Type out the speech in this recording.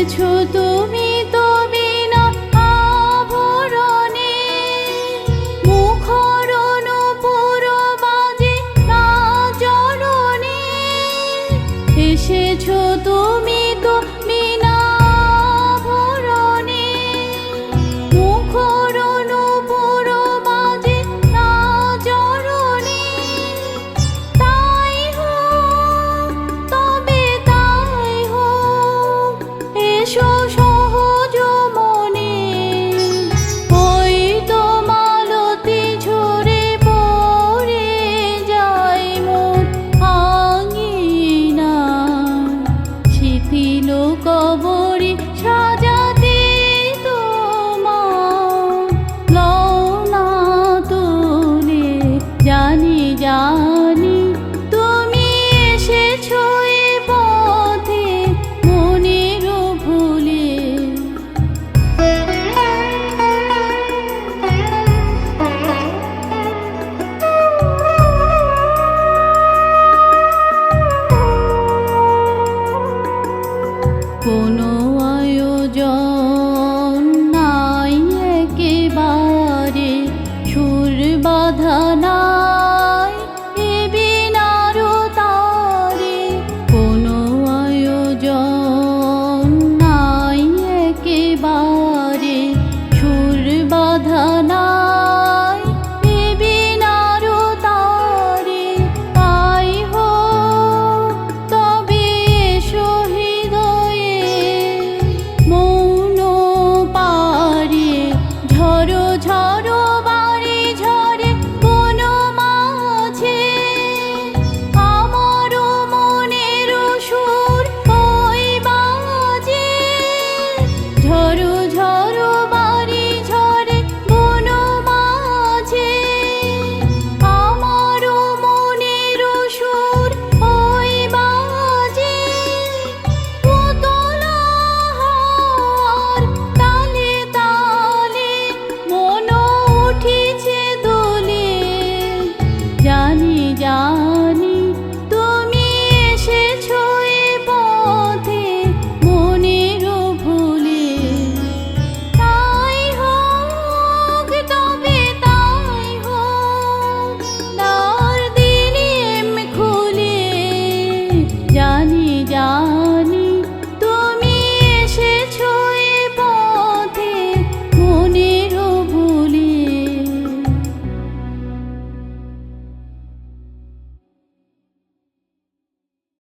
এসেছো তুমি তো বিনা আভরণে, মুখরণ পুরো বাজে না চরণে। এসেছো তুমি তো বিনা আভরণে, মুখরণ পুরো বাজে না চরণে। তাই হোক, তবে তাই হোক, এসো সহজ মনে। হয়তো মালতী ঝরে পড়ে যায় মোর আঙিনায়, শিথিল কবরে সাজাতে তোমার লও না তুলে। জানি জানি তুমি এসেছো এ পথে মনের ভুলে। কোনো